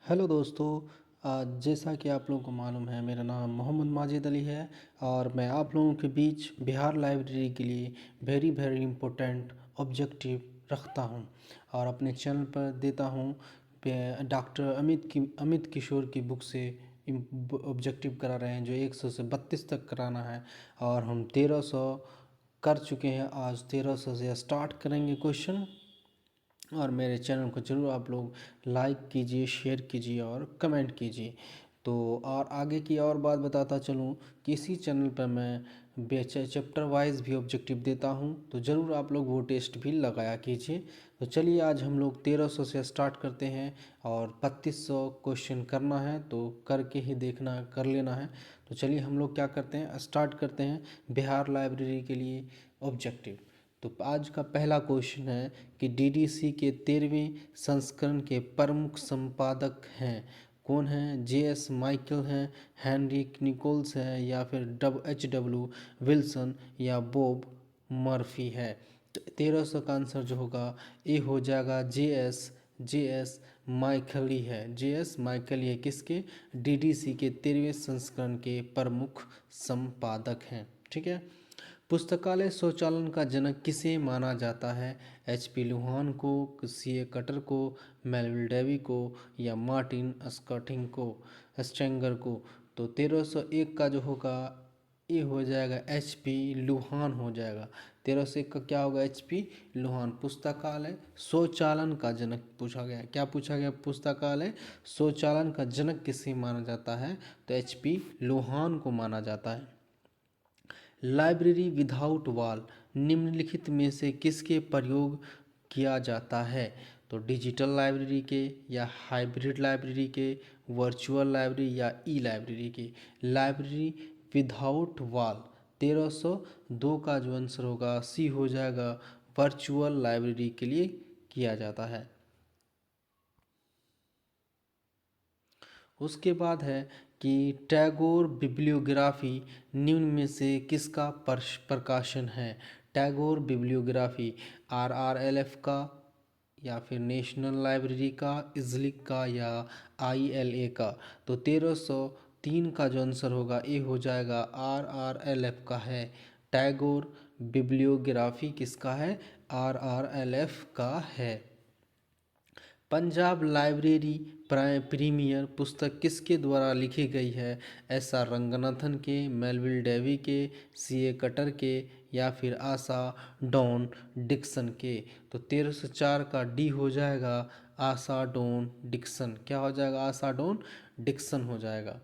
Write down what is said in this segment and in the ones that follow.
Hello दोस्तों। जैसा कि आप लोगों को मालूम है, मेरा नाम मोहम्मद माजिद अली है और मैं आप लोगों के बीच बिहार लाइब्रेरी के लिए वेरी वेरी इम्पोर्टेंट ऑब्जेक्टिव रखता हूं और अपने चैनल पर देता हूं। डॉक्टर अमित किशोर की बुक से ऑब्जेक्टिव करा रहे हैं जो 100 से 32 तक कराना है और हम 1300 कर चुके हैं। आज 1300 से स्टार्ट करेंगे क्वेश्चन। और मेरे चैनल को ज़रूर आप लोग लाइक कीजिए, शेयर कीजिए और कमेंट कीजिए। तो और आगे की और बात बताता चलूँ कि इसी चैनल पर मैं चैप्टर वाइज भी ऑब्जेक्टिव देता हूँ, तो ज़रूर आप लोग वो टेस्ट भी लगाया कीजिए। तो चलिए आज हम लोग 1300 से स्टार्ट करते हैं और 3200 क्वेश्चन करना है, तो करके ही देखना कर लेना है। तो चलिए हम लोग क्या करते हैं, स्टार्ट करते हैं बिहार लाइब्रेरी के लिए ऑब्जेक्टिव। तो आज का पहला क्वेश्चन है कि डीडीसी के 13वें संस्करण के प्रमुख संपादक हैं। कौन हैं? जे.एस. माइकल हैं, हेनरिक निकोल्स हैं, या फिर H.W. विल्सन या बॉब मर्फी है। तो 1300 का आंसर जो होगा ए हो जाएगा जे एस माइकल ही है। जे.एस. माइकल ये किसके? डीडीसी के 13वें संस्करण के प्रमुख संपादक हैं। ठीक है। पुस्तकालय स्वचालन का जनक किसे माना जाता है? H.P. लुहान को, C.A. कटर को, मेलविल डेवी को या मार्टिन स्टेंगर को? तो 1301 का जो होगा ये हो जाएगा H.P. लुहान हो जाएगा। 1301 का क्या होगा? H.P. लुहान। पुस्तकालय स्वचालन का जनक पूछा गया। क्या पूछा गया? पुस्तकालय स्वचालन का जनक किसे माना जाता है? तो H.P. लुहान को माना जाता है। लाइब्रेरी विदाउट वॉल निम्नलिखित में से किसके प्रयोग किया जाता है? तो डिजिटल लाइब्रेरी के, या हाइब्रिड लाइब्रेरी के, वर्चुअल लाइब्रेरी या ई लाइब्रेरी के? लाइब्रेरी विदाउट वॉल 1302 का जो आंसर होगा सी हो जाएगा, वर्चुअल लाइब्रेरी के लिए किया जाता है। उसके बाद है कि टैगोर बिब्लियोग्राफी निम्न में से किसका प्रकाशन है? टैगोर बिब्लियोग्राफी RRLF का, या फिर नेशनल लाइब्रेरी का, इजलिक का या ILA का? तो 1303 का जो आंसर होगा ए हो जाएगा, RRLF का है। टैगोर बिब्लियोग्राफी किसका है? RRLF का है। पंजाब लाइब्रेरी प्रीमियर पुस्तक किसके द्वारा लिखी गई है? S.R. रंगनाथन के, मेलविल डेवी के, C.A. कटर के या फिर आशा डॉन डिक्सन के? तो 1304 का डी हो जाएगा, आशा डॉन डिक्सन। क्या हो जाएगा? आशा डॉन डिक्सन हो जाएगा।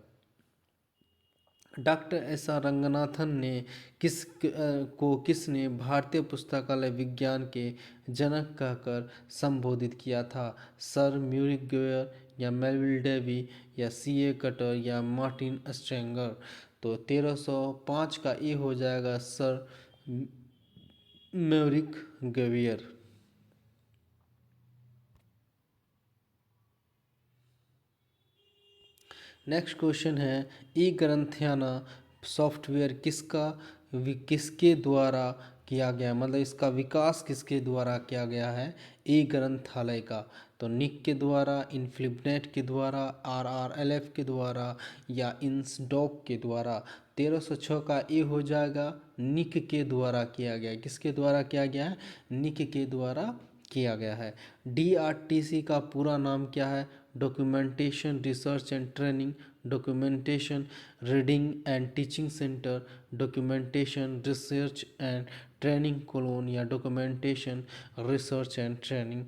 Doctor S.R. रंगनाथन ने किसने भारतीय पुस्तकालय विज्ञान के जनक कहकर संबोधित किया था? सर म्यूरिगवेयर या मेलविल डेवी या C.A. कटर या मार्टिन स्ट्रेंगर? तो 1305 का ए हो जाएगा, सर म्यूरिगवेयर। नेक्स्ट क्वेश्चन है, ई ग्रंथयाना सॉफ्टवेयर किसके द्वारा किया गया, मतलब इसका विकास किसके द्वारा किया गया है? ई ग्रंथालय का। तो निक के द्वारा, इनफ्लिपनेट के द्वारा, RRLF के द्वारा या इंसडॉक के द्वारा? 1306 का ए हो जाएगा, निक के द्वारा किया गया। किसके द्वारा किया गया है? निक के द्वारा किया गया है। DRTC का पूरा नाम क्या है? Documentation research and training, documentation reading and teaching centre, documentation research and training colon या documentation research and training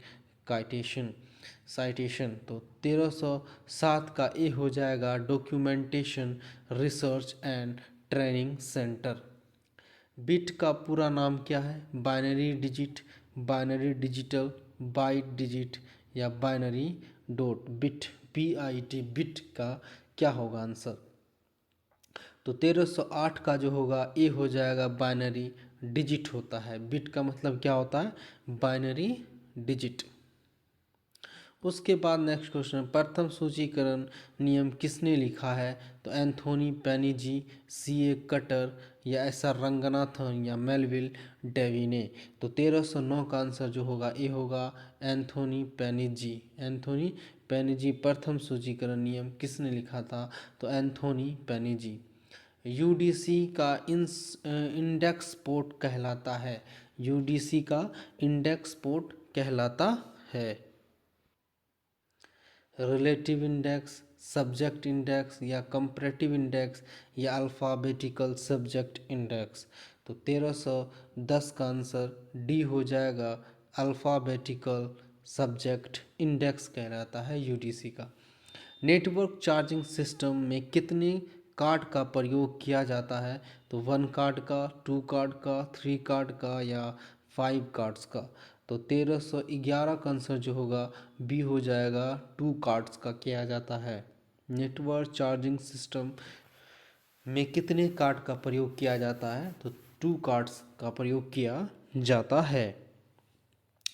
citation? तो 1307 का ए हो जाएगा, documentation research and training centre. Bit का पूरा नाम क्या है? Binary digit, binary digital, byte digit या binary dot? Bit, BIT, bit का क्या होगा आंसर? तो 1308 का जो होगा ए हो जाएगा, बाइनरी डिजिट होता है। बिट का मतलब क्या होता है? Binary digit. उसके बाद नेक्स्ट क्वेश्चन, प्रथम सूचीकरण नियम किसने लिखा है? तो एंथोनी पेनिजी, C.A. कटर या S.R. रंगनाथन या मेलविल डेवी ने? तो 1309 का आंसर जो होगा ए होगा, एंथोनी पेनिजी। एंथोनी पेनिजी प्रथम सूचीकरण नियम किसने लिखा था? तो एंथोनी पेनिजी। यूडीसी का इंडेक्स पोर्ट कहलाता है। यूडीसी का इंडेक्स पोर्ट कहलाता है। रिलेटिव इंडेक्स, सब्जेक्ट इंडेक्स या कंपैरेटिव इंडेक्स या अल्फ़ाबेटिकल सब्जेक्ट इंडेक्स। तो 1310 का आंसर डी हो जाएगा, अल्फ़ाबेटिकल सब्जेक्ट इंडेक्स कहलाता है यूडीसी का। नेटवर्क चार्जिंग सिस्टम में कितने कार्ड का प्रयोग किया जाता है? तो 1 कार्ड का, 2 कार्ड का, 3 कार्ड का या 5 कार्ड्स का। तो 1311 का आंसर जो होगा बी हो जाएगा, 2 कार्ड्स का किया जाता है। नेटवर्क चार्जिंग सिस्टम में कितने कार्ड का प्रयोग किया जाता है? तो 2 कार्ड्स का प्रयोग किया जाता है।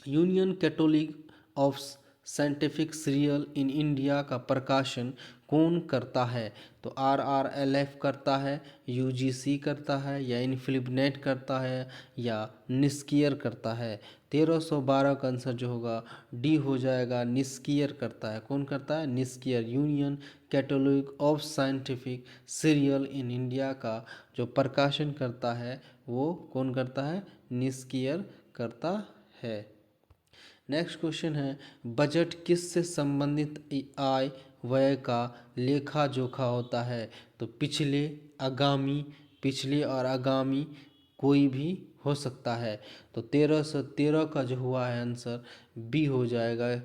Union catholic of scientific serial in India का प्रकाशन कौन करता है? तो आरआरएलएफ करता है, यूजीसी करता है या इनफिलिपनेट करता है या निस्कियर करता है। 1312 का आंसर जो होगा डी हो जाएगा, निस्कियर करता है। कौन करता है? NISCAIR. Union catholic of scientific serial in India का जो प्रकाशन करता है वो कौन करता है? निस्कियर करता है। नेक्स्ट क्वेश्चन है, बजट किससे संबंधित आय व्यय का लेखा जोखा होता है? तो पिछले, आगामी, पिछले और आगामी कोई भी हो सकता है। तो 1313 का जो हुआ है आंसर बी हो जाएगा,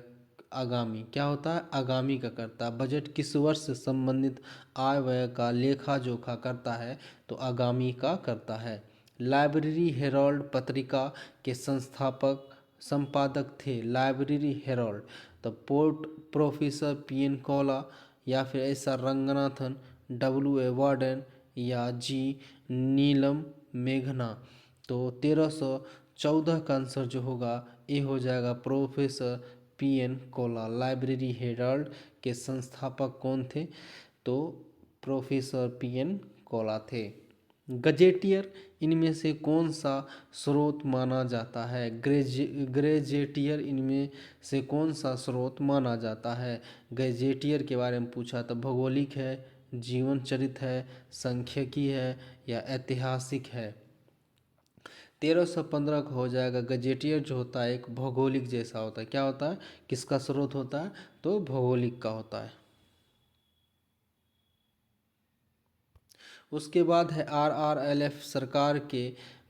आगामी। क्या होता है? आगामी का करता है। बजट किस वर्ष से संबंधित आय व्यय का लेखा जोखा करता है? तो आगामी का करता है। लाइब्रेरी हेराल्ड पत्रिका के संपादक थे। Library herald the port professor P N. Kaula या फिर ऐसा रंगनाथन, W.A. वार्डन या जी नीलम मेघना। तो 1314 का आंसर जो होगा ए हो जाएगा, प्रोफेसर पी.एन. कौला। लाइब्रेरी हेराल्ड के संस्थापक कौन थे? तो प्रोफेसर पी.एन. कौला थे। गजेटियर इनमें से कौन सा स्रोत माना जाता है? ग्रेजेटियर इनमें से कौन सा स्रोत माना जाता है? गजेटियर के बारे में पूछा तो भौगोलिक है, जीवन चरित्र है, सांख्यिकी है या ऐतिहासिक है। 1315 का हो जाएगा, गजेटियर जो होता है एक भौगोलिक जैसा होता है। क्या होता है? किसका स्रोत होता है? तो भौगोलिक का होता है। उसके बाद है आरआरएलएफ सरकार के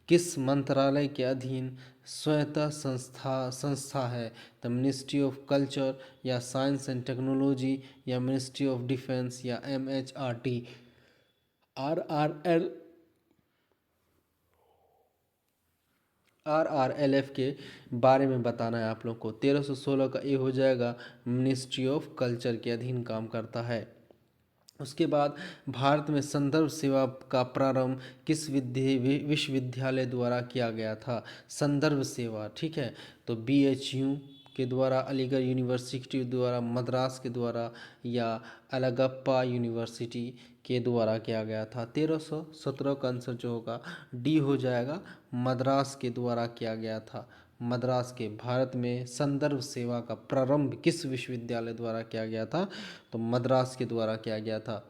किस मंत्रालय के अधीन स्वायत्त संस्था है? द मिनिस्ट्री ऑफ कल्चर या साइंस एंड टेक्नोलॉजी या मिनिस्ट्री ऑफ डिफेंस या MHRD। आरआरएलएफ के बारे में बताना है आप लोग को। 1316 का ए हो जाएगा, मिनिस्ट्री ऑफ कल्चर के अधीन काम करता है। उसके बाद भारत में संदर्भ सेवा का प्रारंभ किस विश्वविद्यालय द्वारा किया गया था? संदर्भ सेवा, ठीक है। तो BHU के द्वारा, अलीगढ़ यूनिवर्सिटी द्वारा, मद्रास के द्वारा या अलगप्पा यूनिवर्सिटी के द्वारा किया गया था। 1317 का आंसर जो होगा डी हो जाएगा, मद्रास के द्वारा किया गया था। मद्रास के। भारत में संदर्भ सेवा का प्रारंभ किस विश्वविद्यालय द्वारा किया गया था? तो मद्रास के द्वारा किया गया था।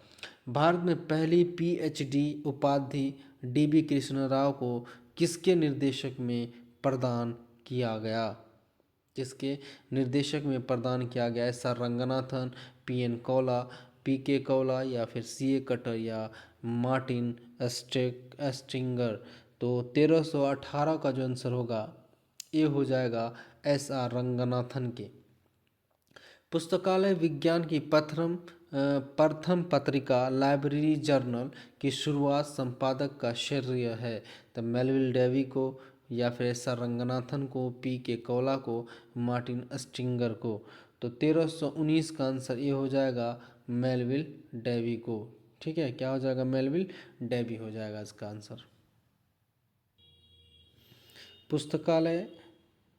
भारत में पहली PhD उपाधि DB कृष्ण राव को किसके निर्देशक में प्रदान किया गया? किसके निर्देशक में प्रदान किया गया? SR रंगनाथन, PN कौला, PK कौला या फिर CA कटर या मार्टिन एस्टिंगर। तो 1318 का जो आंसर होगा ये हो जाएगा, SR रंगनाथन के। पुस्तकालय विज्ञान की प्रथम पत्रिका लाइब्रेरी जर्नल की शुरुआत संपादक का श्रेय है? तो मेलविल डेवी को या फिर SR रंगनाथन को, PK कौला को, मार्टिन एस्टिंगर को। तो 1319 का आंसर ये हो जाएगा, मेलविल डेवी को। ठीक है, क्या हो जाएगा? मेलविल डेवी हो जाएगा इसका आंसर। पुस्तकालय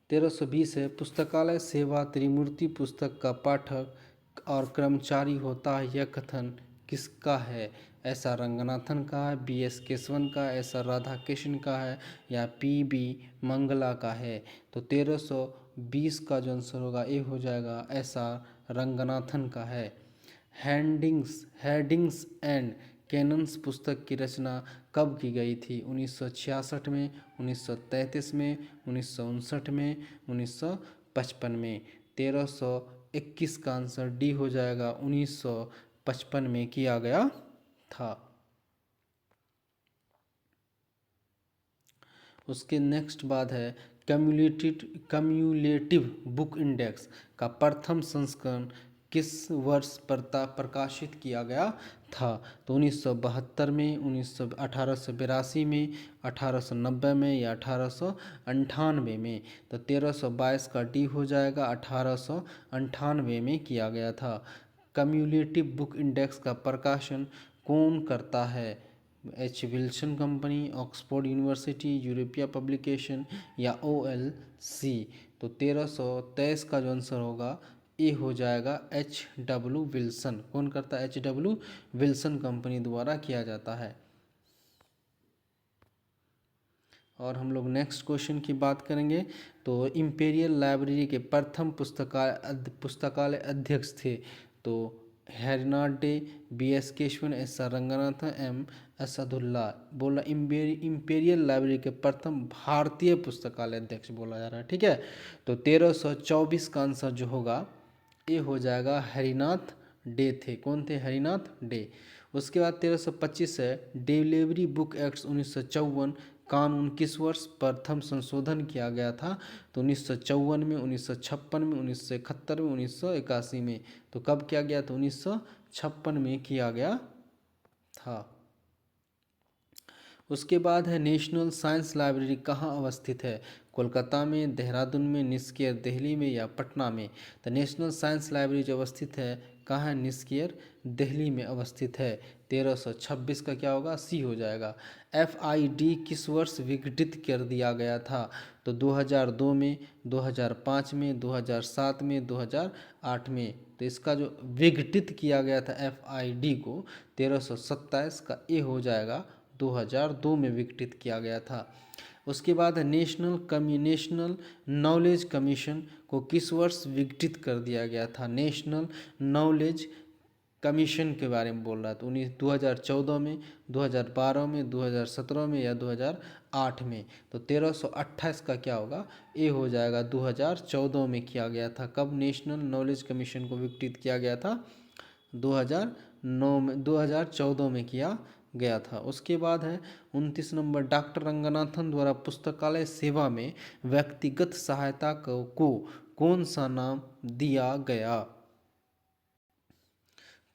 1320 है, पुस्तकालय सेवा त्रिमूर्ति पुस्तक का पाठक और कर्मचारी होता है, यह कथन किसका है? SR रंगनाथन का है, BS केशवन का, SR राधा कृष्ण का है या PB मंगला का है? तो 1320 का जो आंसर होगा ये हो जाएगा, SR रंगनाथन का है। हेडिंग्स एंड कैनन्स पुस्तक की रचना कब की गई थी? 1966 में, 1933 में, 1959 में, 1955 में। 1321 का आंसर डी हो जाएगा, 1955 में किया गया था। उसके नेक्स्ट बात है कम्युलेटिव बुक इंडेक्स का प्रथम संस्करण किस वर्ष प्रकाशित किया गया था? तो 1972 में, 1882 में, 1890 में या 1898 में। तो 1322 का डी हो जाएगा, 1898 में किया गया था। कम्युलेटिव बुक इंडेक्स का प्रकाशन कौन करता है? H Wilson company, Oxford university, europaea publication या OLC। तो 1323 का जो आंसर होगा ए हो जाएगा, HW विल्सन। कौन करता है? HW विल्सन कंपनी द्वारा किया जाता है। और हम लोग नेक्स्ट क्वेश्चन की बात करेंगे। तो इम्पेरियल लाइब्रेरी के प्रथम पुस्तकालय अध्यक्ष थे। तो Harinath De, BS Keshavan, SR Ranganathan, M Asadullah. बोला इम्पेरियल लाइब्रेरी के प्रथम भारतीय पुस्तकालय अध्यक्ष बोला जा रहा है, ठीक है। तो 1324 का आंसर जो होगा ये हो जाएगा, हैरीनाथ डे थे। कौन थे? हैरीनाथ डे। उसके बाद 1325 है डिलीवरी बुक एक्ट 1954 कानून किस वर्ष प्रथम संशोधन किया गया था? तो 1954 में, 1956 में, 1971 में, 1981 में। तो कब किया गया? तो 1956 में किया गया था। उसके बाद है नेशनल साइंस लाइब्रेरी कहाँ अवस्थित है? कोलकाता में, देहरादून में, निस्केयर दिल्ली में या पटना में। तो नेशनल साइंस लाइब्रेरी जो अवस्थित है कहाँ है? निस्केयर दिल्ली में अवस्थित है। 1326 का क्या होगा? सी हो जाएगा। FID किस वर्ष विघटित कर दिया गया था? तो 2002 में, 2005 में, 2007 में, 2008 में। तो इसका जो विघटित किया गया था FID को 1327 का ए हो जाएगा, 2002 में विघटित किया गया था। उसके बाद नेशनल नॉलेज कमीशन को किस वर्ष विघटित कर दिया गया था? नेशनल नॉलेज कमीशन के बारे में बोल रहा है। तो 2014 में, 2012 में, 2017 में या 2008 में। तो 1328 का क्या होगा? ए हो जाएगा, 2014 में किया गया था। कब नेशनल नॉलेज कमीशन को विघटित किया गया था? 2014 में किया गया था। उसके बाद है 29 नंबर, डॉक्टर रंगनाथन द्वारा पुस्तकालय सेवा में व्यक्तिगत सहायता को कौन सा नाम दिया गया?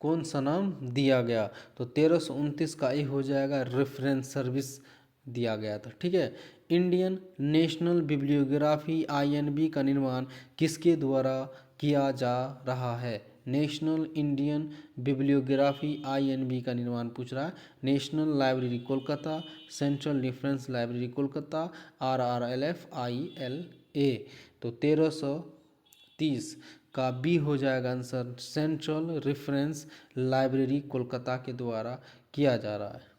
कौन सा नाम दिया गया? तो 1329 का ये हो जाएगा, रेफरेंस सर्विस दिया गया था, ठीक है। इंडियन नेशनल बिब्लियोग्राफी INB का निर्माण किसके द्वारा किया जा रहा है? नेशनल इंडियन बिब्लियोग्राफी INB का निर्माण पूछ रहा है। National library Kolkata, central reference library Kolkata, RRLF ILA। तो 1330 का बी हो जाएगा answer, central reference library Kolkata के द्वारा किया जा रहा है।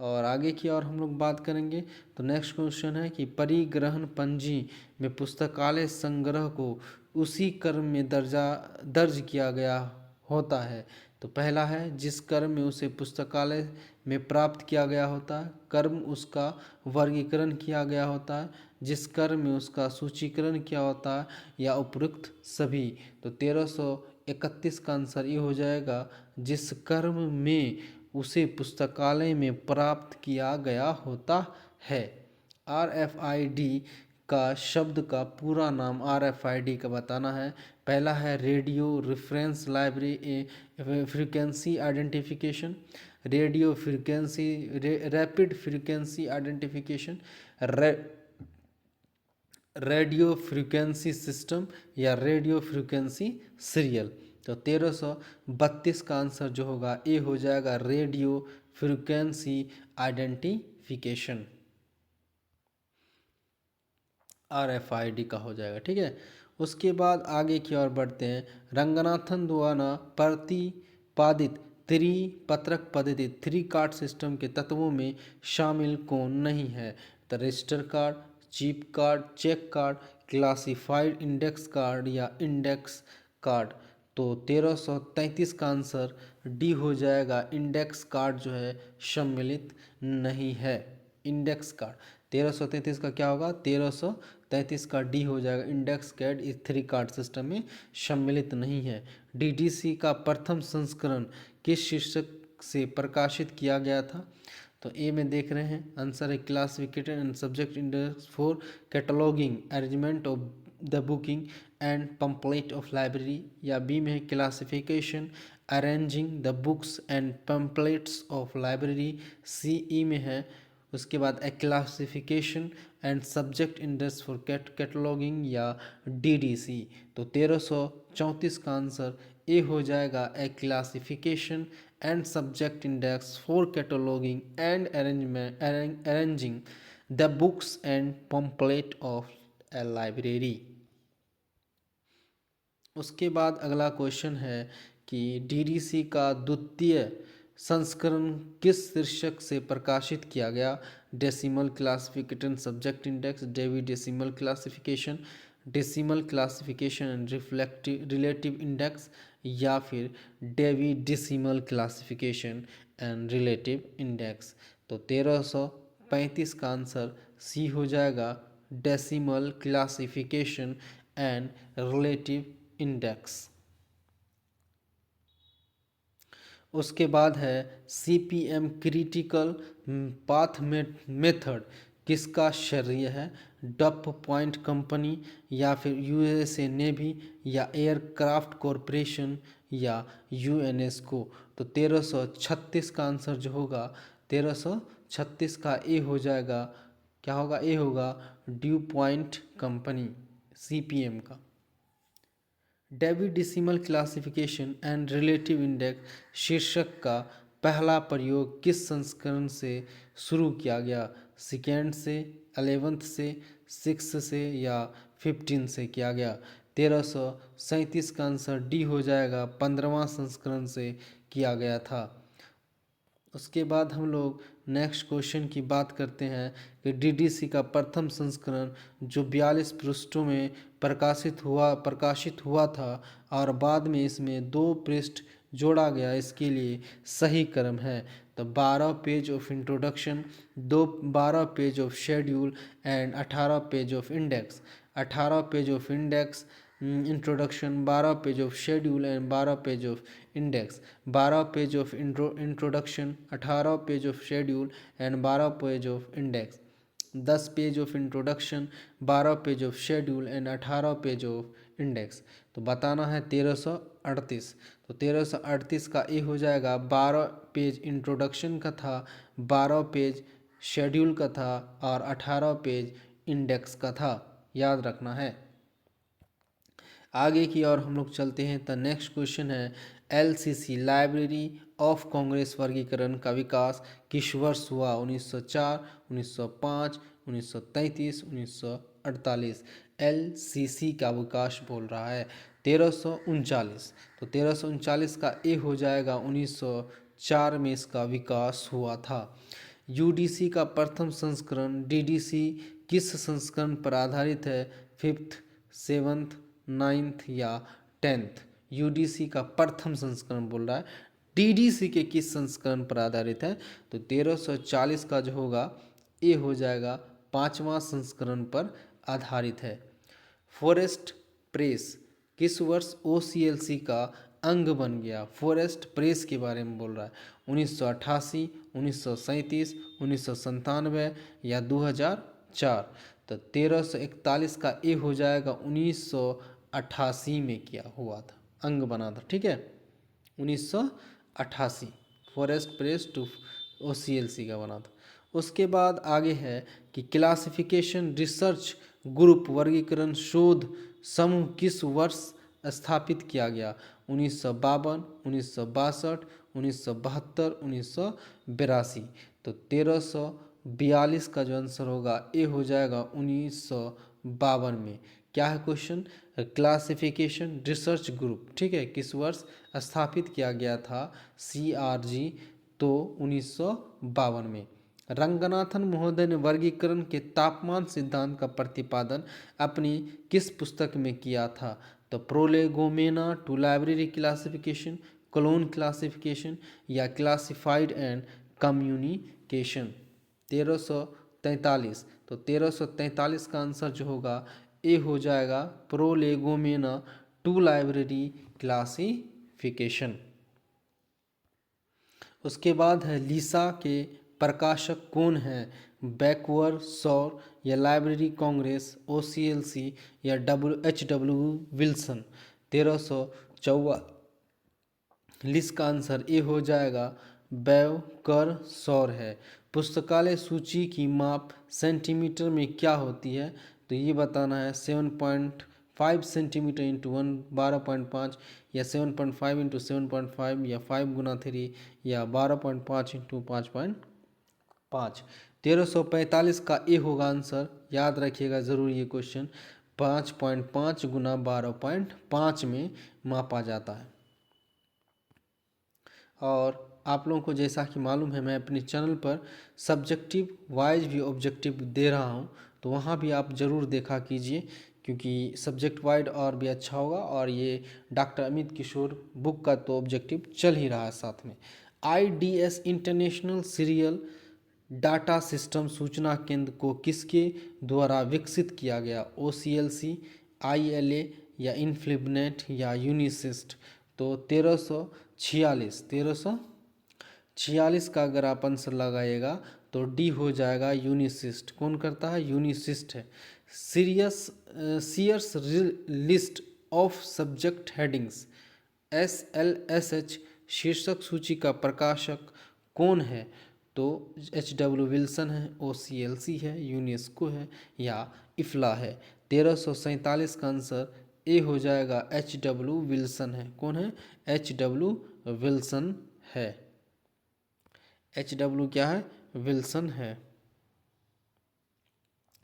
और आगे की और हम लोग बात करेंगे। तो नेक्स्ट क्वेश्चन है कि परिग्रहण पंजी में पुस्तकालय संग्रह को उसी क्रम में दर्ज किया गया होता है। तो पहला है जिस क्रम में उसे पुस्तकालय में प्राप्त किया गया होता है, क्रम उसका वर्गीकरण किया गया होता है, जिस क्रम में उसका सूचीकरण किया होता है, या उपयुक्त सभी। तो 1331 का आंसर ये हो जाएगा, जिस क्रम में उसे पुस्तकालय में प्राप्त किया गया होता है। RFID का शब्द का पूरा नाम RFID का बताना है। पहला है radio reference library frequency identification, radio frequency rapid frequency identification, radio frequency system या रेडियो फ्रीक्वेंसी सीरियल। तो 1332 का आंसर जो होगा ए हो जाएगा, रेडियो फ्रीक्वेंसी आइडेंटिफिकेशन, RFID का हो जाएगा, ठीक है। उसके बाद आगे की ओर बढ़ते हैं। रंगनाथन द्वारा प्रतिपादित त्रिपत्रक पद्धति 3 कार्ड सिस्टम के तत्वों में शामिल कौन नहीं है? तो register card, chip card, check card classified index card या इंडेक्स कार्ड। तो 1333 का आंसर डी हो जाएगा। इंडेक्स कार्ड जो है सम्मिलित नहीं है। इंडेक्स कार्ड 1333 का क्या होगा? 1333 का डी हो जाएगा। इंडेक्स कार्ड इस 3 कार्ड सिस्टम में सम्मिलित नहीं है। डीडीसी का प्रथम संस्करण किस शीर्षक से प्रकाशित किया गया था? तो ए में देख रहे हैं आंसर है classification and subject index for cataloguing arrangement of the booking and pamphlet of library. या बी में है classification arranging the books and pamphlets of library. C E में है उसके बाद A classification and subject index for cataloguing या DDC. तो 1334 का आंसर ए हो जाएगा। A classification and subject index for cataloguing and arranging the books and pamphlet of a library. उसके बाद अगला क्वेश्चन है कि डीडीसी का द्वितीय संस्करण किस शीर्षक से प्रकाशित किया गया? Decimal classification subject index, Dewey decimal classification, decimal classification and relative index, या फिर Dewey decimal classification and relative index. तो 1335 का आंसर सी हो जाएगा। Decimal classification and relative index. उसके बाद है सीपीएम क्रिटिकल पाथ मेथड किसका श्रेय है? डप पॉइंट कंपनी, या फिर यूएसए नेवी, या एयरक्राफ्ट कॉरपोरेशन, या यूएनएस्को। तो 1336 का आंसर जो होगा 1336 का ए हो जाएगा। क्या होगा? ए होगा ड्यू पॉइंट कंपनी सीपीएम का। Dewey decimal classification and relative index शीर्षक का पहला प्रयोग किस संस्करण से शुरू किया गया? सेकेंड से, 11th से, 6 से, या 15 से किया गया? 1337 का आंसर डी हो जाएगा। 15वां संस्करण से किया गया था। उसके बाद हम लोग नेक्स्ट क्वेश्चन की बात करते हैं कि डीडीसी का प्रथम संस्करण जो 42 पृष्ठों में प्रकाशित हुआ था और बाद में इसमें 2 पृष्ठ जोड़ा गया, इसके लिए सही क्रम है। तो 12 page of introduction, 12 page of schedule and 18 page of index. 18 page of index introduction, 12 page of schedule and 12 page of index. 12 page of introduction, 18 page of schedule and 12 page of index. 10 page of introduction, 12 page of schedule and 18 page of index. तो बताना है 1338। तो 1338 का A हो जाएगा। 12 page introduction का था, 12 page schedule का था और 18 पेज इंडेक्स का था, याद रखना है। आगे की ओर हम लोग चलते हैं। तो नेक्स्ट क्वेश्चन है एलसीसी लाइब्रेरी ऑफ कांग्रेस वर्गीकरण का विकास किस वर्ष हुआ? 1904, 1905, 1933, 1948। एलसीसी का विकास बोल रहा है 1339। तो 1339 का ए हो जाएगा। 1904 में इसका विकास हुआ था। यूडीसी का प्रथम संस्करण डीडीसी किस संस्करण पर आधारित है? 5th, 7th, 9th या 10th। यूडीसी का प्रथम संस्करण बोल रहा है। डीडीसी के किस संस्करण पर आधारित है? तो 1340 का जो होगा ये हो जाएगा 5वां संस्करण पर आधारित है। फॉरेस्ट प्रेस किस वर्ष ओसीएलसी का अंग बन गया? फॉरेस्ट प्रेस के बारे में बोल रहा है। 1988, 1937, 1997 या 2004। तो 1341 का ए हो जाएगा। 1988 में किया हुआ था, अंग बना था। ठीक है, 1988 फॉरेस्ट प्रेस टू ओसीएलसी का बना था। उसके बाद आगे है कि क्लासिफिकेशन रिसर्च ग्रुप वर्गीकरण शोध समूह किस वर्ष स्थापित किया गया? 1952, 1962, 1972, 1982। तो 1342 का जो आंसर होगा ए हो जाएगा 1952 में। क्या है क्वेश्चन? क्लासिफिकेशन रिसर्च ग्रुप, ठीक है, किस वर्ष स्थापित किया गया था? CRG, तो 1952 में। रंगनाथन महोदय ने वर्गीकरण के तापमान सिद्धांत का प्रतिपादन अपनी किस पुस्तक में किया था? तो prolegomena to library classification, colon classification या क्लासिफाइड एंड कम्युनिकेशन। 1343। तो 1343 का आंसर जो होगा ए हो जाएगा प्रोलेगोमेना टू लाइब्रेरी क्लासिफिकेशन। उसके बाद है लीसा के प्रकाशक कौन है? बैकवर्ड सौर या लाइब्रेरी कांग्रेस, OCLC या HW विल्सन। 1344 का आंसर ए हो जाएगा बैकर सौर है। पुस्तकालय सूची की माप सेंटीमीटर में क्या होती है? तो ये बताना है 7.5 सेंटीमीटर इंटू 12.5 या 7.5 इंटू 7.5 या 5 गुना 3 या 12.5 इंटू 5.5। 1345 का ए होगा आंसर, याद रखिएगा ज़रूर ये क्वेश्चन। 5.5 गुना 12.5 में मापा जाता है। और आप लोगों को जैसा कि मालूम है, मैं अपने चैनल पर सब्जेक्टिव वाइज भी ऑब्जेक्टिव दे रहा हूं, तो वहां भी आप ज़रूर देखा कीजिए, क्योंकि सब्जेक्ट वाइड और भी अच्छा होगा। और ये डॉक्टर अमित किशोर बुक का तो ऑब्जेक्टिव चल ही रहा है साथ में। IDS international serial data system सूचना केंद्र को किसके द्वारा विकसित किया गया? OCLC, ILA या इन्फ्लिबनेट या यूनिसिस्ट। तो 1346 का अगर आप आंसर लगाइएगा तो डी हो जाएगा यूनिसिस्ट। कौन करता है? यूनिसिस्ट है। Sears list of subject headings, SLSH शीर्षक सूची का प्रकाशक कौन है? तो HW विल्सन है, OCLC है, यूनेस्को है या इफ्ला है। 1347 का आंसर ए हो जाएगा HW विल्सन है। कौन है? HW विल्सन है। HW क्या है? विल्सन है।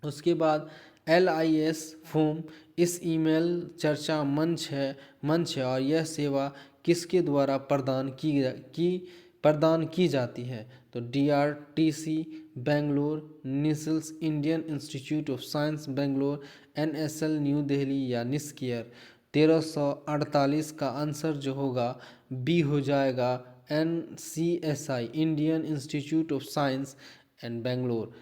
उसके बाद LIS फोम इस ईमेल चर्चा मंच है और यह सेवा किसके द्वारा प्रदान की जाती है? तो DRTC Bangalore, Nissl's Indian institute of science Bangalore, NSL new Delhi या निस्कियर। 1348 का आंसर जो होगा बी हो जाएगा NCSI Indian institute of science and Bangalore.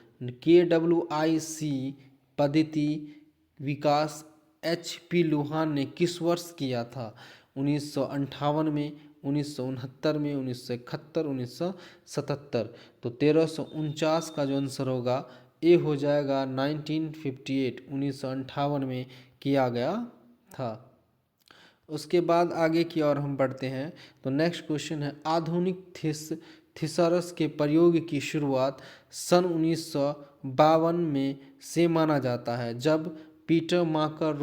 KWIC पद्धति विकास HP लोहान ने किस वर्ष किया था? 1958 में, 1969 में, 1971, 1977। तो 1349 का जो आंसर होगा ए हो जाएगा 1958, 1958 में किया गया था। उसके बाद आगे की ओर हम बढ़ते हैं। तो नेक्स्ट क्वेश्चन है आधुनिक थिसरस के प्रयोग की शुरुआत सन 1952 में से माना जाता है, जब पीटर माकर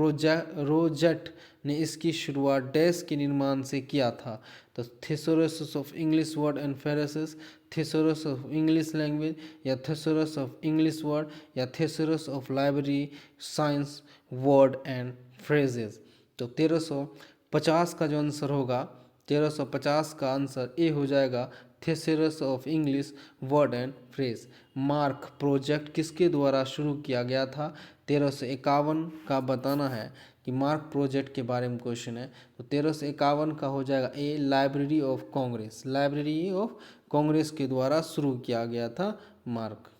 रोजेट ने इसकी शुरुआत डैश के निर्माण से किया था। तो thesaurus of English word and phrases, thesaurus of English language या थिसोरस ऑफ इंग्लिश वर्ड या thesaurus of library science word and phrases. तो 1350 का जो आंसर होगा, 1350 का आंसर ए हो जाएगा thesaurus of English word and phrase. MARC project किसके द्वारा शुरू किया गया था? 1351 का बताना है कि मार्क प्रोजेक्ट के बारे में क्वेश्चन है। तो 1351 का हो जाएगा A library of Congress, library of Congress के द्वारा शुरू किया गया था मार्क।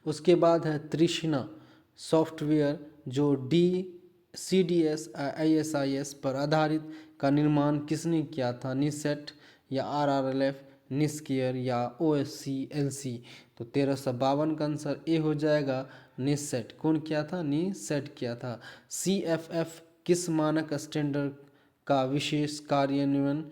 उसके बाद है तृष्णा सॉफ्टवेयर जो CDS ISIS पर आधारित का निर्माण किसने किया था? निसेट या RRLF, निस्कियर या OCLC। तो 1352 का आंसर ए हो जाएगा निसेट। कौन किया था? निसेट किया था। CFF किस मानक स्टैंडर्ड का विशेष कार्यान्वयन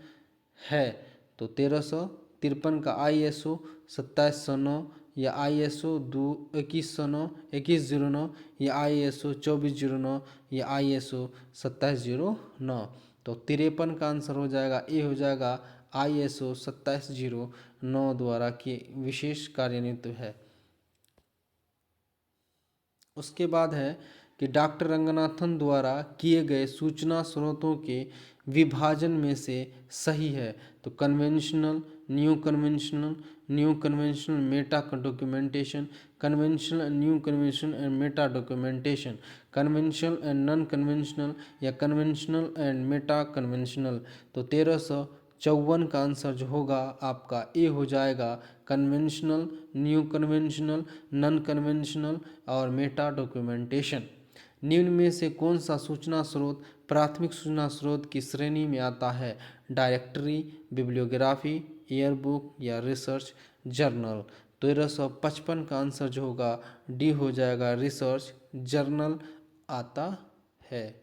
है? तो 1353 का ISO 2709 या ISO 2109 2109 या ISO 2409 या ISO 2709। तो 53 का आंसर हो जाएगा ए हो जाएगा ISO 2709 द्वारा की विशेष कार्यान्वित है। उसके बाद है कि डॉक्टर रंगनाथन द्वारा किए गए सूचना स्रोतों के विभाजन में से सही है। तो conventional, new conventional, new conventional Meta documentation, conventional new conventional and Meta documentation, conventional and non conventional या कन्वेंशनल एंड मेटा कन्वेंशनल। तो 1354 का आंसर जो होगा आपका ए हो जाएगा, conventional, new conventional, non conventional और मेटा डॉक्यूमेंटेशन। निम्न में से कौन सा सूचना स्रोत प्राथमिक सूचना स्रोत की श्रेणी में आता है? डायरेक्टरी, बिब्लियोग्राफी, ईयरबुक या रिसर्च जर्नल। 1355 का आंसर जो होगा डी हो जाएगा, रिसर्च जर्नल आता है।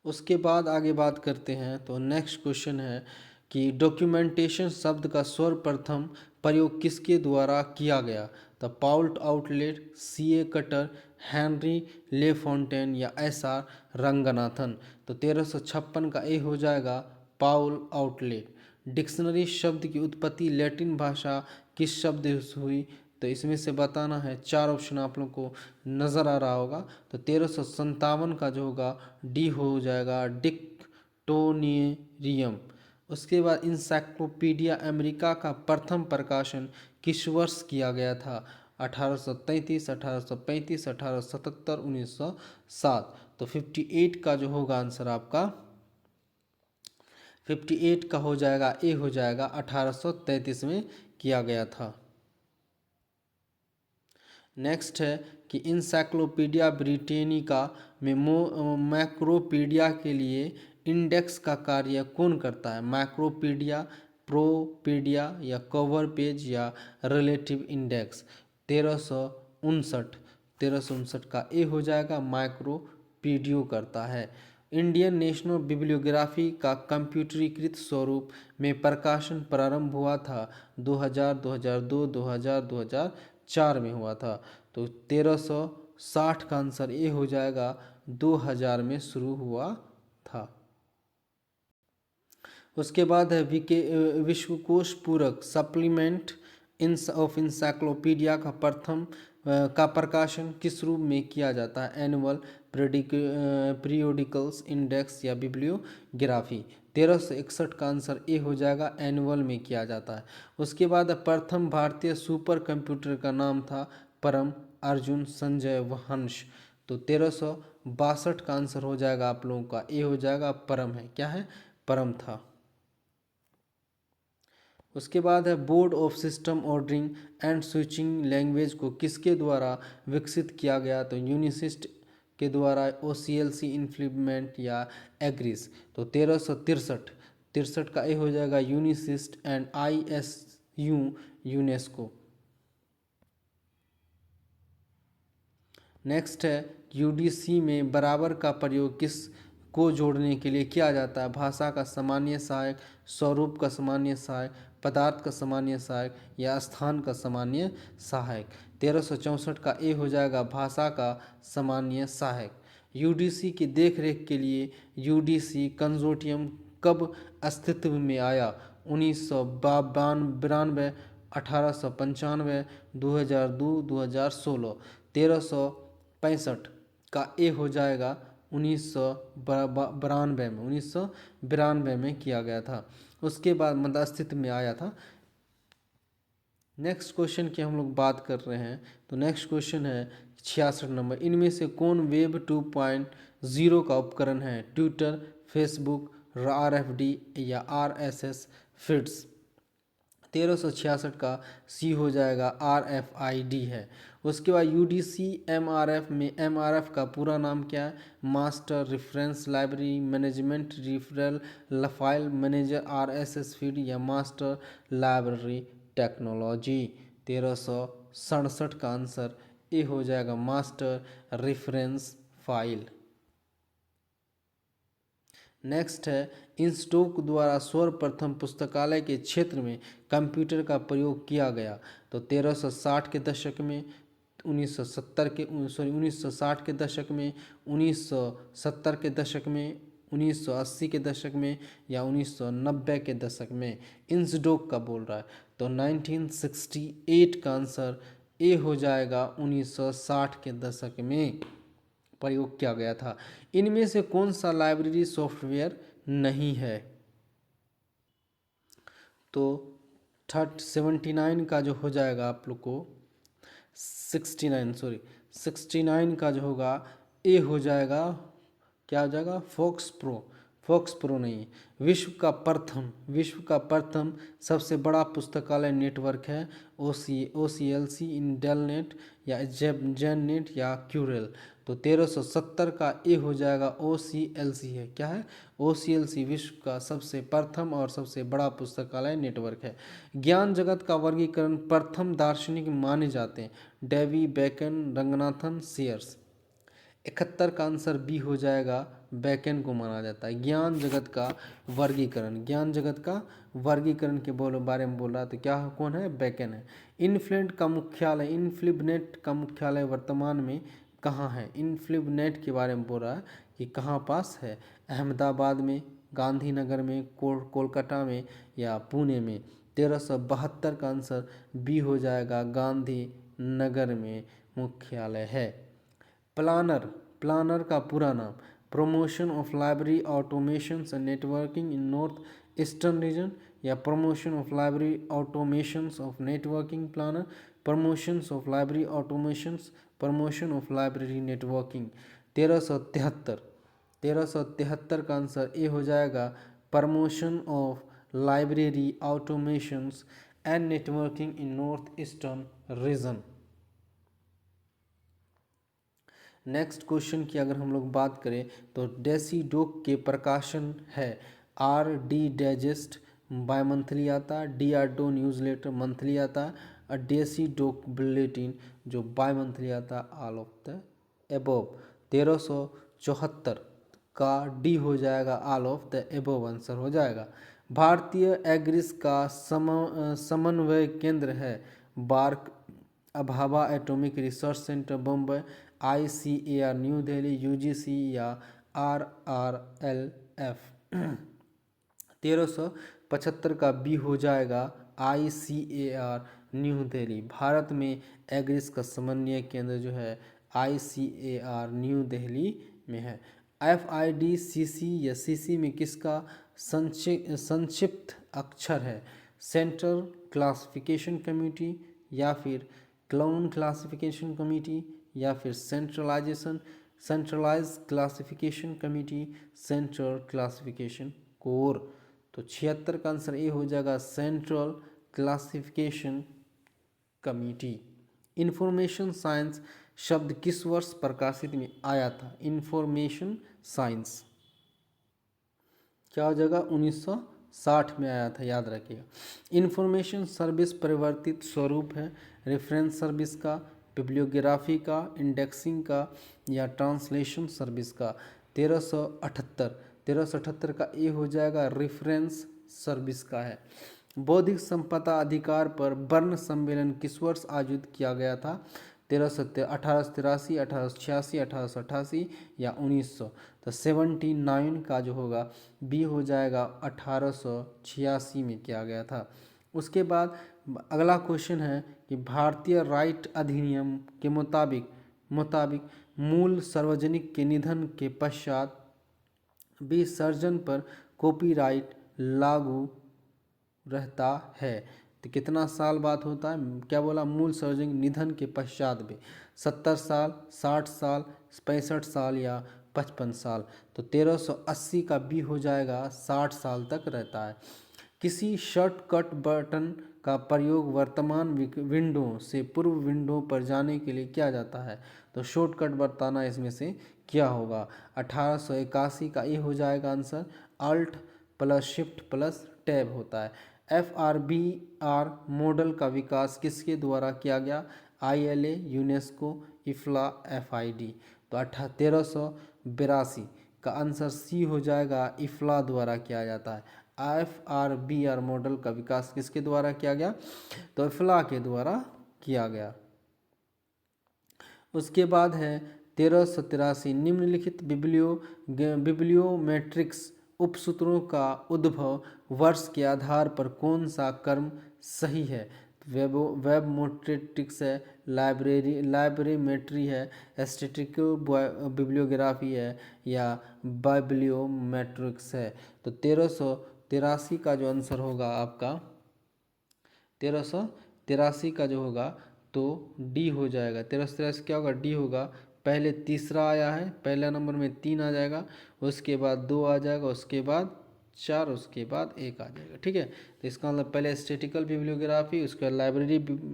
उसके बाद आगे बात करते हैं। तो नेक्स्ट क्वेश्चन है कि डॉक्यूमेंटेशन शब्द का सर्वप्रथम प्रयोग किसके द्वारा किया गया? The Paul outlet, CA. Cutter, Henry ले फॉन्टेन या एस.आर. रंगनाथन। तो 1356 का ए हो जाएगा, पाउल आउटलेट। डिक्शनरी शब्द की उत्पत्ति लैटिन भाषा किस शब्द से हुई? तो इसमें से बताना है। 4 ऑप्शन आप लोग को नज़र आ रहा होगा। तो 1357 का जो होगा डी हो जाएगा, डिक्टोनेरियम। उसके बाद इंसाइक्लोपीडिया अमेरिका का प्रथम प्रकाशन किस वर्ष किया गया था? 1833, 1835, 1877, 1907। तो 58 का जो होगा आंसर आपका 58 का हो जाएगा, ए हो जाएगा, 1833 में किया गया था। नेक्स्ट है कि इंसाइक्लोपीडिया ब्रिटेनिका में मैक्रोपीडिया के लिए इंडेक्स का कार्य कौन करता है? मैक्रोपीडिया, प्रोपीडिया या कवर पेज या रिलेटिव इंडेक्स। 1359 का ए हो जाएगा, मैक्रोपीडियो करता है। इंडियन नेशनल बिब्लियोग्राफी का कंप्यूटरीकृत स्वरूप में प्रकाशन प्रारंभ हुआ था 2000, 2002, 2000, 2004 में हुआ था। तो 1360 का आंसर ए हो जाएगा, 2000 में शुरू हुआ था। उसके बाद है विश्वकोश पूरक सप्लीमेंट ऑफ इंसाइक्लोपीडिया का प्रकाशन किस रूप में किया जाता है? एनुअल, पीरियोडिकल्स, इंडेक्स या बिब्लियोग्राफी। 1361 का आंसर ए हो जाएगा, एनुअल में किया जाता है। उसके बाद प्रथम भारतीय सुपर कंप्यूटर का नाम था परम अर्जुन संजय वंश। तो 1362 का आंसर हो जाएगा आप लोगों का ए हो जाएगा, परम है। क्या है? परम था। उसके बाद है board of system ordering and switching language को किसके द्वारा विकसित किया गया? तो यूनिसिस्ट के द्वारा, OCLC इम्प्लीमेंट या एग्रीस। तो 1363 का ए हो जाएगा, UNISIST and ISU UNESCO. Next है UDC में बराबर का प्रयोग किस को जोड़ने के लिए किया जाता है? भाषा का सामान्य सहायक, स्वरूप का सामान्य सहायक, पदार्थ का सामान्य सहायक या स्थान का सामान्य सहायक। 1364 का ए हो जाएगा, भाषा का सामान्य सहायक। UDC की देखरेख के लिए UDC कंसोर्टियम कब अस्तित्व में आया? 1992, 1895, 2002, 2016। 1365 का ए हो जाएगा, 1992 में किया गया था। उसके बाद मतलब अस्तित्व में आया था। नेक्स्ट क्वेश्चन की हम लोग बात कर रहे हैं। तो नेक्स्ट क्वेश्चन है 66 नंबर। इनमें से कौन वेब 2.0 का उपकरण है? ट्विटर, फेसबुक, RFD या RSS फीड्स। 1366 का सी हो जाएगा, RFID है। उसके बाद UDC MRF में MRF का पूरा नाम क्या है? Master reference library management referral file manager, RSS feed या मास्टर लाइब्रेरी टेक्नोलॉजी। 1367 का आंसर ए हो जाएगा, मास्टर रेफरेंस फाइल। नेक्स्ट है इंस्टॉक द्वारा सर्वप्रथम पुस्तकालय के क्षेत्र में कंप्यूटर का प्रयोग किया गया। तो 1360 के दशक में, 1960 के दशक में, 1970 के दशक में, 1980 के दशक में या 1990 के दशक में। इंस्टॉक का बोल रहा है। तो 1968 का आंसर ए हो जाएगा, 1960 के दशक में प्रयोग किया गया था। इनमें से कौन सा लाइब्रेरी सॉफ्टवेयर नहीं है? तो 79 का जो हो जाएगा आप लोग को 69 का जो होगा ए हो जाएगा, क्या हो जाएगा, फॉक्स प्रो नहीं, विश्व का प्रथम सबसे बड़ा पुस्तकालय नेटवर्क है OCLC, इंटेलनेट या जेननेट या क्यूरेल। तो 1370 का ए हो जाएगा OCLC है, क्या है, OCLC विश्व का सबसे प्रथम और सबसे बड़ा पुस्तकालय नेटवर्क है। ज्ञान जगत का वर्गीकरण प्रथम दार्शनिक माने जाते हैं डेवी, बेकन, रंगनाथन, सेयर्स। 71 का आंसर बी हो जाएगा, बैकन को माना जाता है। ज्ञान जगत का वर्गीकरण के बारे में बोल रहा है, तो क्या कौन है, बैकन है। इनफ्लिबनेट का मुख्यालय वर्तमान में कहाँ है, इनफ्लिबनेट के बारे में बोल रहा है कि कहाँ पास है, अहमदाबाद में, गांधीनगर में, कोलकाता में या पुणे में। 1372 का आंसर बी हो जाएगा, गांधीनगर में मुख्यालय है। प्लानर का पूरा नाम, promotion of library automation and networking in north eastern region या promotion of library automation of networking PLANNER, promotion of library automation, promotion of library networking. 1373 का आंसर ए हो जाएगा, promotion of library automation and networking in north eastern region. Next question की अगर हम लोग बात करें तो डेसीडोक के प्रकाशन है RD डाइजेस्ट बाय मंथली आता है, DRDO न्यूज़लेटर मंथली आता है, और डेसीडोक बुलेटिन जो बाय मंथली आता है, ऑल ऑफ द एबोव। 1374 का डी हो जाएगा, all of the above answer हो जाएगा। भारतीय एग्रिस का समन्वय केंद्र है BARC Bhabha atomic research centre Bombay, ICAR new Delhi, UGC या RRLF। 1375 का बी हो जाएगा, ICAR न्यू दिल्ली। भारत में एग्रिस का समन्वय केंद्र जो है ICAR न्यू दिल्ली में है। FIDCC या CC में किसका संक्षिप्त अक्षर है, सेंट्रल क्लासिफिकेशन कमेटी या फिर क्लाउन क्लासिफिकेशन कमेटी या फिर centralise classification committee, central classification core. तो 76 का आंसर ए हो जाएगा, central classification committee. Information science शब्द किस वर्ष प्रकाशित में आया था, इंफॉर्मेशन साइंस क्या हो जाएगा, 1960 में आया था, याद रखिएगा। इंफॉर्मेशन सर्विस परिवर्तित स्वरूप है रेफरेंस सर्विस का, बिब्लियोग्राफी का, इंडेक्सिंग का या ट्रांसलेशन सर्विस का। 1378 का ए हो जाएगा, रेफरेंस सर्विस का है। बौद्धिक संपदा अधिकार पर बर्न सम्मेलन किस वर्ष आयोजित किया गया था, 1883, 1886, 1888 या 1900। तो 79 का जो होगा बी हो जाएगा, 1886 में किया गया था। उसके बाद अगला क्वेश्चन है कि भारतीय राइट अधिनियम के मुताबिक मूल सार्वजनिक के निधन के पश्चात भी सर्जन पर कॉपीराइट लागू रहता है। तो कितना साल बाद होता है, क्या बोला, मूल सार्वजनिक निधन के पश्चात भी 70 साल, 60 साल, 65 साल या 55 साल। तो 1380 का बी हो जाएगा, 60 साल तक रहता है। किसी शॉर्टकट बटन का प्रयोग वर्तमान विंडो से पूर्व विंडो पर जाने के लिए किया जाता है, तो शॉर्टकट बताना इसमें से क्या होगा। 1881 का ये हो जाएगा answer, alt plus shift plus tab होता है। FRBR मॉडल का विकास किसके द्वारा किया गया, ILA, यूनेस्को, इफ्ला, FID। तो 1382 का आंसर सी हो जाएगा, इफ्ला द्वारा किया जाता है। FRBR मॉडल का विकास किसके द्वारा किया गया, तो इफ्ला के द्वारा किया गया। उसके बाद है 1383, निम्नलिखित बिब्लियोमेट्रिक्स उपसूत्रों का उद्भव वर्ष के आधार पर कौन सा क्रम सही है। वेबमोट्रिक्स है, लाइब्रेमेट्री है, स्टैटिस्टिकल बिब्लियोग्राफी है या बाइब्लियोमेट्रिक्स है। तो 1383 का जो आंसर होगा आपका 1383 का जो होगा तो डी हो जाएगा। 1383 क्या होगा, डी होगा। पहले तीसरा आया है, पहला नंबर में 3 आ जाएगा, उसके बाद 2 आ जाएगा, उसके बाद 4, उसके बाद 1 आ जाएगा। ठीक है, तो इसका मतलब पहले स्टैटिकल बिब्लियोग्राफी, उसके बाद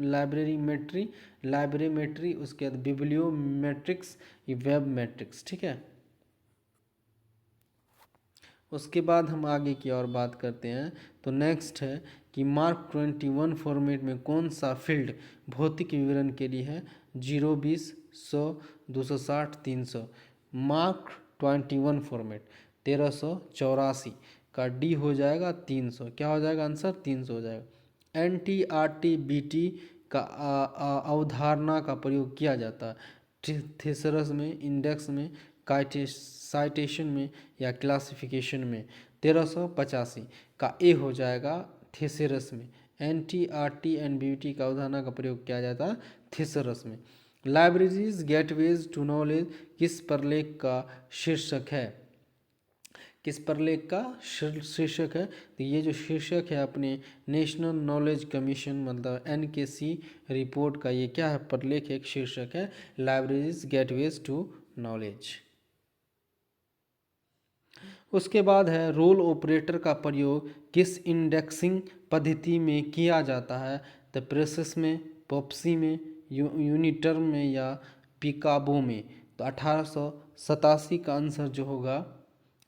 लाइब्रेरीमेट्री, उसके बाद बिब्लियोमेट्रिक्स, वेब मैट्रिक्स। ठीक है, उसके बाद हम आगे की और बात करते हैं। तो नेक्स्ट है कि मार्क 21 फॉर्मेट में कौन सा फील्ड भौतिक विवरण के लिए है, 0, 20, 100, 260, 300। मार्क 21 फॉर्मेट 1384 का डी हो जाएगा 300। क्या हो जाएगा आंसर, 300 हो जाएगा। N T R T B T का अवधारणा का प्रयोग किया जाता है थेसरस में, इंडेक्स में, साइटेशन में या क्लासिफिकेशन में। 1385 का ए हो जाएगा थेसरस में। N T R T and B T का अवधारणा का प्रयोग किया जाता है थेसरस में। लाइब्रेरीज गेटवेज टू नॉलेज किस प्रलेख का शीर्षक है, किस प्रलेख का शीर्षक है, तो ये जो शीर्षक है अपने नेशनल नॉलेज कमीशन मतलब NKC रिपोर्ट का, ये क्या है, प्रलेख एक शीर्षक है, लाइब्रेरीज गेटवेज टू नॉलेज। उसके बाद है रोल ऑपरेटर का प्रयोग किस इंडेक्सिंग पद्धति में किया जाता है, तो प्रेसेस में, पॉप्सी में, यूनिटर्म में या पिकाबो में। तो 1887 का आंसर जो होगा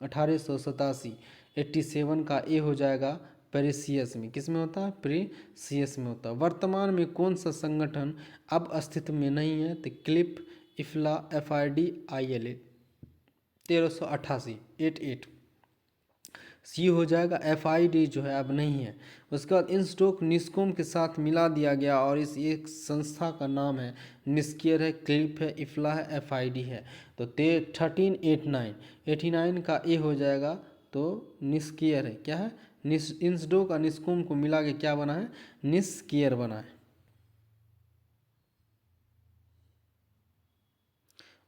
1887, 87 का ए हो जाएगा पेरिसियस में। किस में होता है, पेरिसियस में होता है। वर्तमान में कौन सा संगठन अब अस्तित्व में नहीं है, तो क्लिप, इफ्ला, FID, ILA। 1388, 88 सी हो जाएगा। FID जो है अब नहीं है। उसके बाद इंस्टोक निस्कोम के साथ मिला दिया गया और इस एक संस्था का नाम है, निस्कियर है, क्लिप है, इफ्ला है, FID है। तो 1389 का ए हो जाएगा, तो निस्कियर है। क्या है, इंस्टोक और निस्कोम को मिला के क्या बना है, निस्कियर बना है।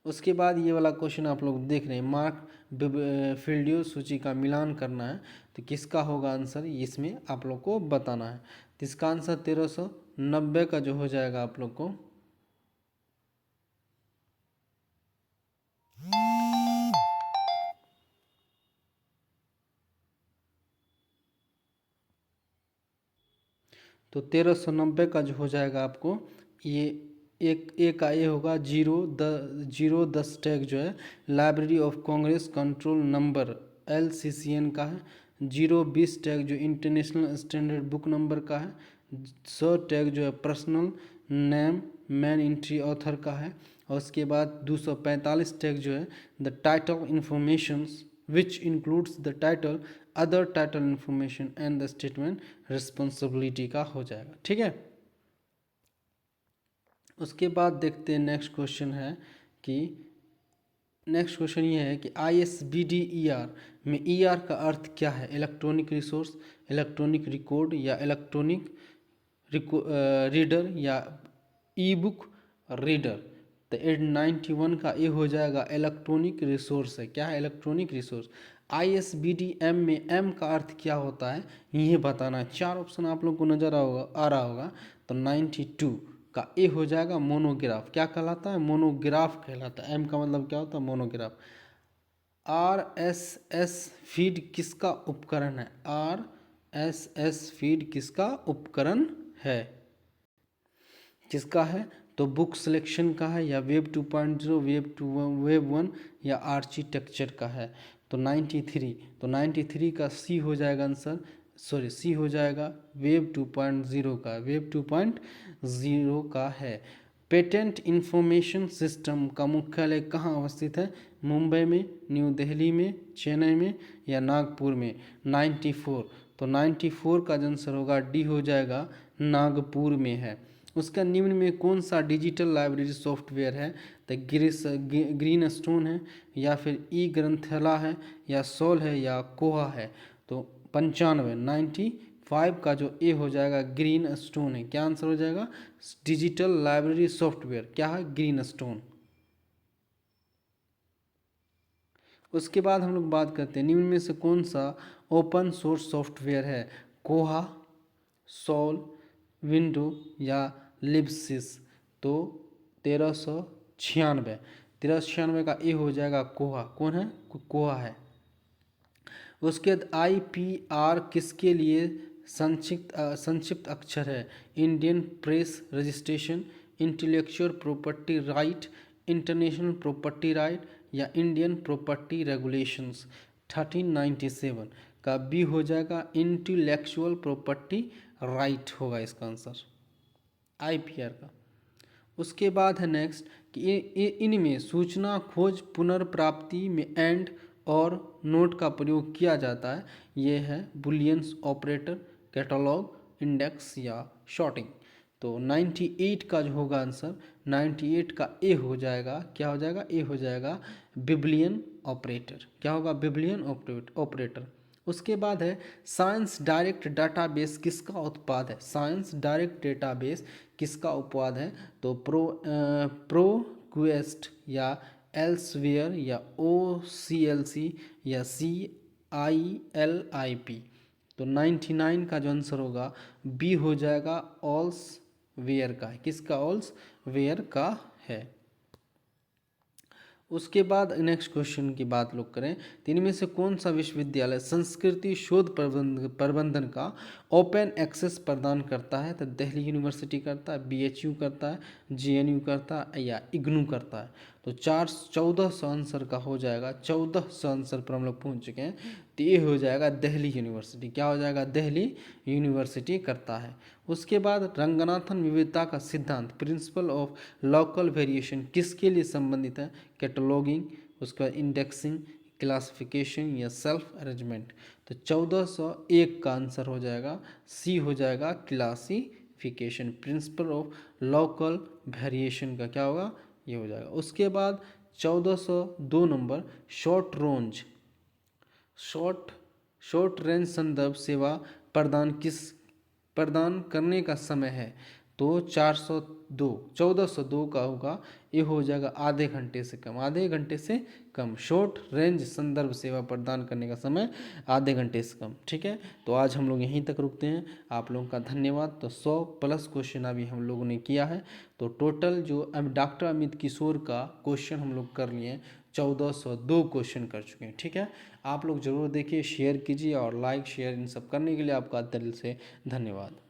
उसके बाद ये वाला क्वेश्चन आप लोग देख रहे हैं, मार्क फील्डियो सूची का मिलान करना है, तो किसका होगा आंसर, इसमें आप लोग को बताना है। तो इसका आंसर 1390 का जो हो जाएगा आप लोग को। तो 1390 का जो हो जाएगा आपको, ये एक का ये होगा 010 टैग जो है library of Congress control number LCCN का है। 020 टैग जो इंटरनेशनल स्टैंडर्ड बुक नंबर का है। 100 टैग जो है personal name man entry author का है। और उसके बाद 245 टैग जो है the title informations which includes the title, other title information and the statement responsibility का हो जाएगा। ठीक है, उसके बाद देखते हैं नेक्स्ट क्वेश्चन है कि नेक्स्ट क्वेश्चन ये है कि ISBD-ER में ER का अर्थ क्या है, इलेक्ट्रॉनिक रिसोर्स, इलेक्ट्रॉनिक रिकॉर्ड या इलेक्ट्रॉनिक रीडर या ई बुक रीडर। तो 891 का ए हो जाएगा इलेक्ट्रॉनिक रिसोर्स है। क्या है, इलेक्ट्रॉनिक रिसोर्स। ISBD-M में M का अर्थ क्या होता है, ये बताना है। 4 ऑप्शन आप लोग को नजर आ रहा होगा। तो 92 का ए हो जाएगा मोनोग्राफ। क्या कहलाता है, मोनोग्राफ कहलाता है। M का मतलब क्या होता है, मोनोग्राफ। RSS फीड किसका उपकरण है, RSS फीड किसका उपकरण है, किसका है, तो बुक सिलेक्शन का है या वेब 2.0, वेब 1 या आर्किटेक्चर का है। तो 93 का सी हो जाएगा आंसर, सॉरी सी हो जाएगा वेब 2.0 का, वेब 2.0 का है। पेटेंट इंफॉर्मेशन सिस्टम का मुख्यालय कहाँ अवस्थित है, मुंबई में, न्यू दिल्ली में, चेन्नई में या नागपुर में। 94, तो 94 का आंसर होगा डी हो जाएगा, नागपुर में है। उसका निम्न में कौन सा डिजिटल लाइब्रेरी सॉफ्टवेयर है, तो ग्रीन स्टोन है या फिर ग्रंथला है या सोल है या कोहा है। तो 95 का जो ए हो जाएगा ग्रीन स्टोन है। क्या आंसर हो जाएगा, डिजिटल लाइब्रेरी सॉफ्टवेयर क्या है, ग्रीन स्टोन। उसके बाद हम लोग बात करते हैं निम्न में से कौन सा ओपन सोर्स सॉफ्टवेयर है, कोहा, सोल, विंडो या लिप्सिस। तो 1396, 1396 का ए हो जाएगा कोहा। कौन है? कोहा है। उसके बाद IPR किसके लिए संक्षिप्त अक्षर है? Indian press registration, intellectual property right, international property right या इंडियन प्रॉपर्टी रेगुलेशंस। 1397 का बी हो जाएगा इंटेलेक्चुअल प्रॉपर्टी राइट होगा इसका आंसर IPR का। उसके बाद है नेक्स्ट कि इनमें सूचना खोज पुनर्प्राप्ति में एंड और नोट का प्रयोग किया जाता है। ये है बुलियंस ऑपरेटर, कैटलॉग, इंडेक्स या शॉर्टिंग। तो 98 का जो होगा आंसर, 98 का ए हो जाएगा। क्या हो जाएगा? ए हो जाएगा बिब्लियन ऑपरेटर। क्या होगा? बिब्लियन ऑपरेटर। उसके बाद है साइंस डायरेक्ट डाटाबेस किसका उत्पाद है? साइंस डायरेक्ट डेटाबेस किसका उत्पाद है? तो प्रोक्वेस्ट या एल्सवेयर या OCLC या CILIP। तो 99 का जो आंसर होगा बी हो जाएगा ऑल्स वेयर का है। किसका? ऑल्स वेयर का है। उसके बाद नेक्स्ट क्वेश्चन की बात लोग करें तो इनमें से कौन सा विश्वविद्यालय संस्कृति शोध प्रबंधन का ओपन एक्सेस प्रदान करता है? तो दिल्ली यूनिवर्सिटी करता है, BHU करता है, GNU करता है या IGNOU करता है। तो 1400 आंसर का हो जाएगा। 1400 आंसर पर हम लोग पहुँच चुके हैं। तो ये हो जाएगा दिल्ली यूनिवर्सिटी। क्या हो जाएगा? दिल्ली यूनिवर्सिटी करता है। उसके बाद रंगनाथन विविधता का सिद्धांत प्रिंसिपल ऑफ लोकल वेरिएशन किसके लिए संबंधित है? कैटलॉगिंग, उसका इंडेक्सिंग, क्लासिफिकेशन या सेल्फ अरेंजमेंट। तो 1401 का आंसर हो जाएगा सी हो जाएगा classification. Principle of local variation का क्या होगा? ये हो जाएगा। उसके बाद 1402 नंबर शॉर्ट रेंज संदर्भ सेवा प्रदान करने का समय है। तो 1402 का होगा। ये हो जाएगा आधे घंटे से कम। आधे घंटे से कम शॉर्ट रेंज संदर्भ सेवा प्रदान करने का समय आधे घंटे से कम। ठीक है, तो आज हम लोग यहीं तक रुकते हैं। आप लोगों का धन्यवाद। तो 100+ क्वेश्चन अभी हम लोगों ने किया है। तो टोटल जो डॉक्टर अमित किशोर का क्वेश्चन हम लोग कर लिए हैं, 1402 क्वेश्चन कर चुके हैं। ठीक है, आप लोग ज़रूर देखिए, शेयर कीजिए और लाइक शेयर इन सब करने के लिए आपका दिल से धन्यवाद।